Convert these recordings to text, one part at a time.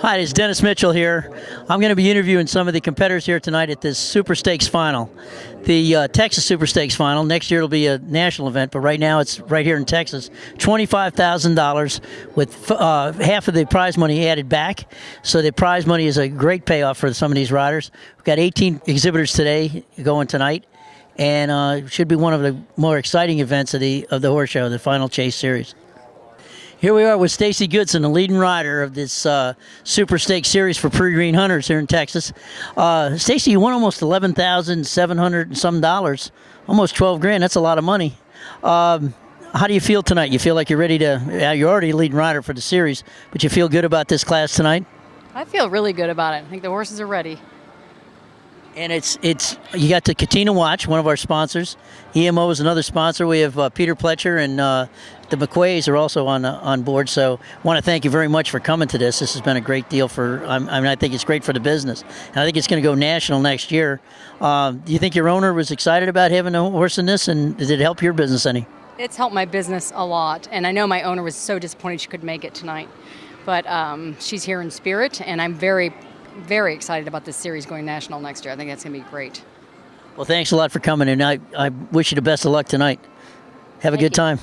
Hi, it's Dennis Mitchell here. I'm going to be interviewing some of the competitors here tonight at this Super Stakes final. The Texas Super Stakes final. Next year it'll be a national event, but right now it's right here in Texas. $25,000 with half of the prize money added back. So the prize money is a great payoff for some of these riders. We've got 18 exhibitors today going tonight, and it should be one of the more exciting events of the horse show, the Final Chase Series. Here we are with Stacey Goodson, the leading rider of this Super Stakes Series for pre-green hunters here in Texas. Stacey, you won almost $11,700 and some dollars, almost 12 grand. That's a lot of money. How do you feel tonight? You feel like you're ready to? You're already a leading rider for the series, but you feel good about this class tonight? I feel really good about it. I think the horses are ready. And it's you got the Katina Watch, one of our sponsors. EMO is another sponsor. We have Peter Pletcher and the McQuays are also on board. So I want to thank you very much for coming to this. This has been a great deal for. I think it's great for the business, and I think it's going to go national next year. Do you think your owner was excited about having a horse in this, and did it help your business any? It's helped my business a lot, and I know my owner was so disappointed she couldn't make it tonight, but she's here in spirit, and I'm very excited about this series going national next year. I think that's going to be great. Well, thanks a lot for coming, and I wish you the best of luck tonight. Have a good time.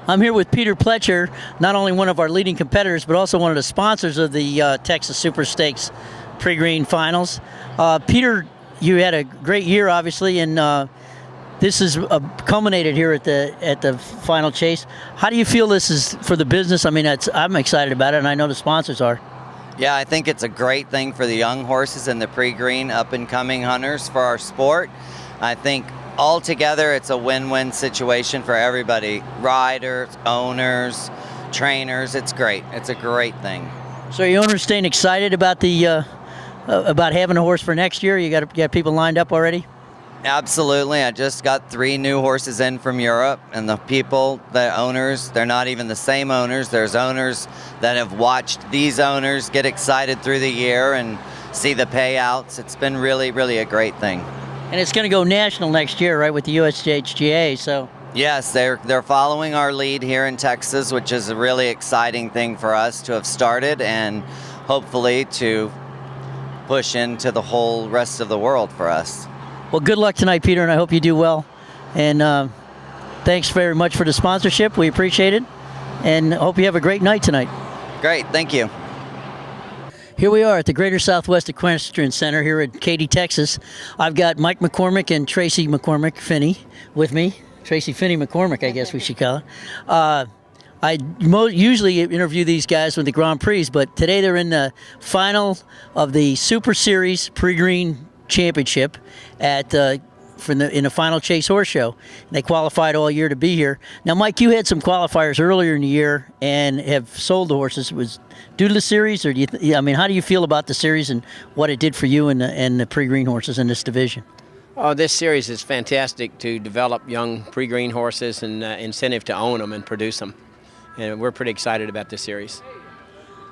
I'm here with Peter Pletcher, not only one of our leading competitors, but also one of the sponsors of the Texas Super Stakes pre-green finals. Peter, you had a great year, obviously, and this is culminated here at the final chase. How do you feel this is for the business? I mean, I'm excited about it, and I know the sponsors are. Yeah, I think it's a great thing for the young horses and the pre-green up-and-coming hunters for our sport. I think altogether it's a win-win situation for everybody. Riders, owners, trainers, it's great. It's a great thing. So your owners staying excited about the about having a horse for next year? You got people lined up already? Absolutely. I just got 3 new horses in from Europe, and the owners, they're not even the same owners. There's owners that have watched these owners get excited through the year and see the payouts. It's been really, really a great thing. And it's going to go national next year, right, with the USHGA, so... Yes, they're following our lead here in Texas, which is a really exciting thing for us to have started and hopefully to push into the whole rest of the world for us. Well, good luck tonight, Peter, and I hope you do well. And thanks very much for the sponsorship. We appreciate it, and hope you have a great night tonight. Great, thank you. Here we are at the Greater Southwest Equestrian Center here in Katy, Texas. I've got Mike McCormick and Tracy McCormick Finney with me. Tracy Finney McCormick, I guess we should call her. I usually interview these guys with the Grand Prix, but today they're in the final of the Super Series Pre-Green Championship in the Final Chase Horse Show. They qualified all year to be here. Now, Mike, you had some qualifiers earlier in the year and have sold the horses. Was due to the series, or how do you feel about the series and what it did for you and the pre-green horses in this division? Oh, this series is fantastic to develop young pre-green horses and incentive to own them and produce them. And we're pretty excited about this series.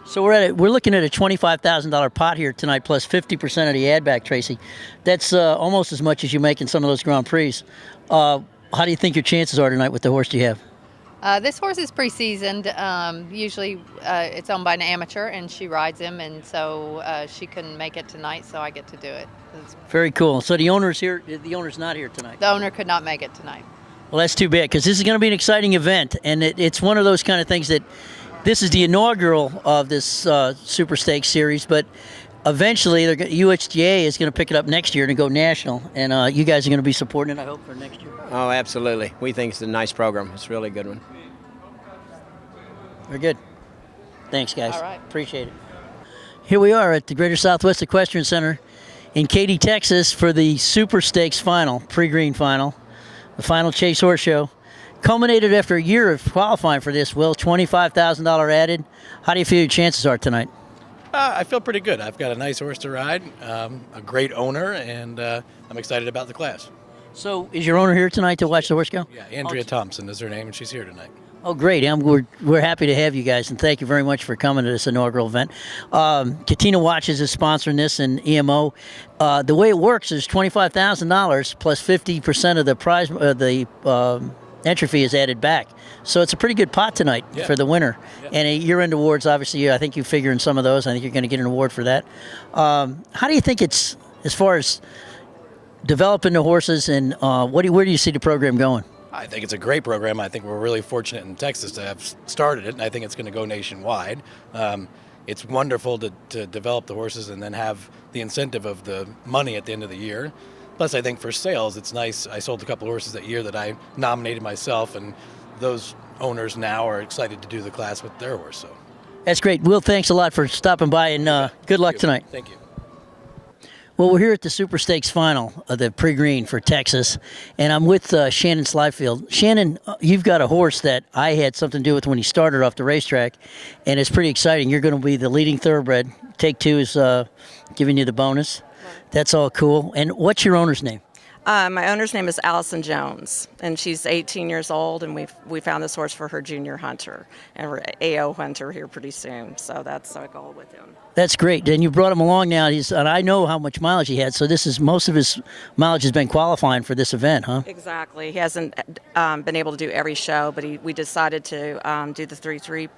So we're looking at a $25,000 pot here tonight, plus 50% of the ad back, Tracy. That's almost as much as you make in some of those Grand Prix. How do you think your chances are tonight with the horse you have? This horse is pre-seasoned. Usually it's owned by an amateur, and she rides him, and so she couldn't make it tonight, so I get to do it. Very cool. So the owner's here. The owner's not here tonight. The owner could not make it tonight. Well, that's too bad, because this is going to be an exciting event, and it's one of those kind of things that this is the inaugural of this Super Stakes series, but eventually USGA is going to pick it up next year and go national, and you guys are going to be supporting it, I hope, for next year. Oh, absolutely. We think it's a nice program. It's a really good one. Very good. Thanks, guys. All right. Appreciate it. Here we are at the Greater Southwest Equestrian Center in Katy, Texas for the Super Stakes final, pre-green final, the Final Chase Horse Show. Culminated after a year of qualifying for this, Will, $25,000 added. How do you feel your chances are tonight? I feel pretty good. I've got a nice horse to ride, a great owner, and I'm excited about the class. So is your owner here tonight to watch the horse go? Yeah, Andrea Thompson is her name, and she's here tonight. Oh, great. We're happy to have you guys, and thank you very much for coming to this inaugural event. Katina Watches is sponsoring this, and EMO. The way it works is $25,000 plus 50% of the prize, entry fee is added back. So it's a pretty good pot tonight for the winner. Yeah. And a year-end awards, obviously, I think you figure in some of those. I think you're going to get an award for that. How do you think it's, as far as developing the horses, and where do you see the program going? I think it's a great program. I think we're really fortunate in Texas to have started it, and I think it's going to go nationwide. It's wonderful to develop the horses and then have the incentive of the money at the end of the year. Plus, I think for sales, it's nice. I sold a couple of horses that year that I nominated myself, and those owners now are excited to do the class with their horse. So That's great. Will, thanks a lot for stopping by, and good luck tonight. Thank you. Well, we're here at the Super Stakes final of the Pre-Green for Texas, and I'm with Shannon Slidefield. Shannon, you've got a horse that I had something to do with when he started off the racetrack, and it's pretty exciting. You're going to be the leading thoroughbred. Take Two is giving you the bonus. That's all cool. And what's your owner's name? My owner's name is Allison Jones, and she's 18 years old, and we found this horse for her junior hunter, and we're AO hunter here pretty soon, so that's our goal with him. That's great. And you brought him along now. And I know how much mileage he had, so this is most of his mileage has been qualifying for this event, huh? Exactly. He hasn't been able to do every show, but we decided to do the 3-3,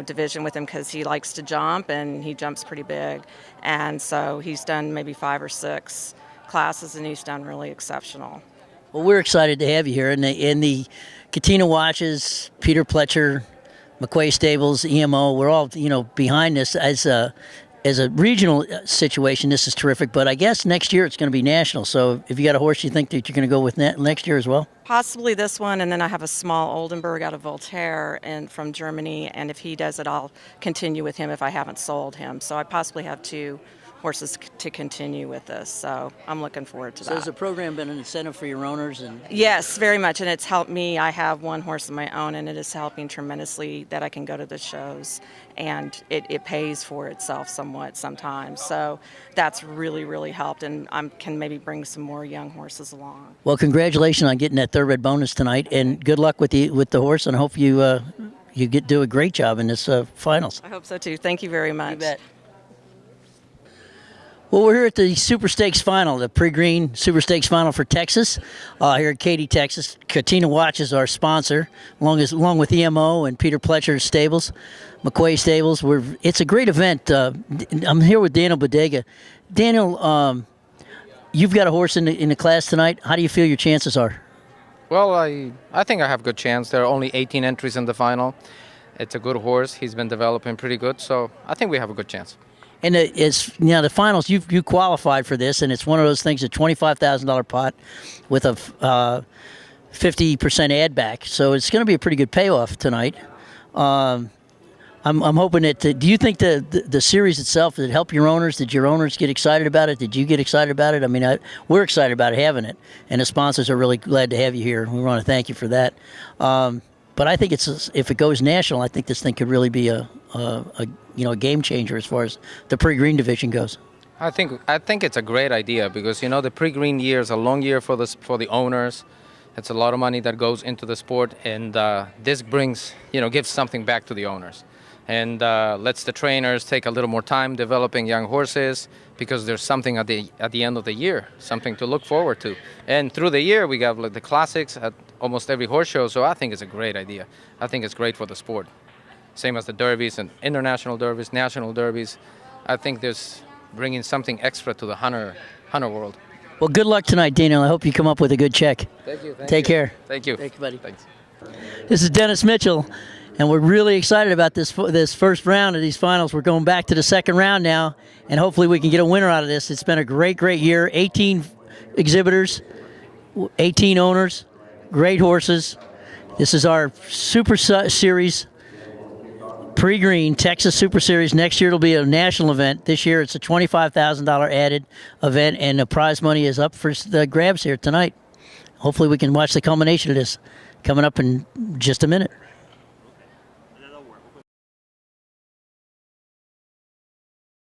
division with him because he likes to jump, and he jumps pretty big, and so he's done maybe 5 or 6 classes, and he's done really exceptional. Well, we're excited to have you here. And the Katina Watches, Peter Pletcher, McQuay Stables, EMO, we're all behind this as a regional situation. This is terrific. But I guess next year it's going to be national. So if you got a horse you think that you're going to go with next year as well? Possibly this one, and then I have a small Oldenburg out of Voltaire and from Germany. And if he does it, I'll continue with him if I haven't sold him. So I possibly have 2 horses to continue with this, so I'm looking forward to that. So has the program been an incentive for your owners? Yes, very much, and it's helped me. I have 1 horse of my own, and it is helping tremendously that I can go to the shows, and it pays for itself somewhat sometimes. So that's really, really helped, and I can maybe bring some more young horses along. Well, congratulations on getting that thoroughbred bonus tonight, and good luck with the horse, and I hope you do a great job in this finals. I hope so too. Thank you very much. You bet. Well, we're here at the Super Stakes Final, the Pre-Green Super Stakes Final for Texas, here at Katy, Texas. Katina Watch is our sponsor, along with EMO and Peter Pletcher's Stables, McQuay Stables. It's a great event. I'm here with Daniel Bodega. Daniel, you've got a horse in the class tonight. How do you feel your chances are? Well, I think I have a good chance. There are only 18 entries in the final. It's a good horse. He's been developing pretty good, so I think we have a good chance. And it's the finals. You qualified for this, and it's one of those things. A $25,000 pot with a 50% add back. So it's going to be a pretty good payoff tonight. I'm hoping that. Do you think the series itself did it help your owners? Did your owners get excited about it? Did you get excited about it? I mean, we're excited about having it, and the sponsors are really glad to have you here. We want to thank you for that. But I think if it goes national, I think this thing could really be a game changer as far as the pre-green division goes. I think it's a great idea because the pre-green year is a long year for the owners. It's a lot of money that goes into the sport, and this brings gives something back to the owners, and lets the trainers take a little more time developing young horses because there's something at the end of the year, something to look forward to. And through the year we got the classics at almost every horse show, so I think it's a great idea. I think it's great for the sport. Same as the derbies and international derbies, national derbies. I think there's bringing something extra to the hunter world. Well, good luck tonight, Daniel. I hope you come up with a good check. Thank you. Take care. Thank you. Thank you, buddy. Thanks. This is Dennis Mitchell, and we're really excited about this first round of these finals. We're going back to the second round now, and hopefully we can get a winner out of this. It's been a great year. 18 exhibitors, 18 owners, great horses. This is our Super Series Pre-Green Texas Super Series. Next year it'll be a national event. This year it's a $25,000 added event, and the prize money is up for the grabs here tonight. Hopefully we can watch the culmination of this coming up in just a minute.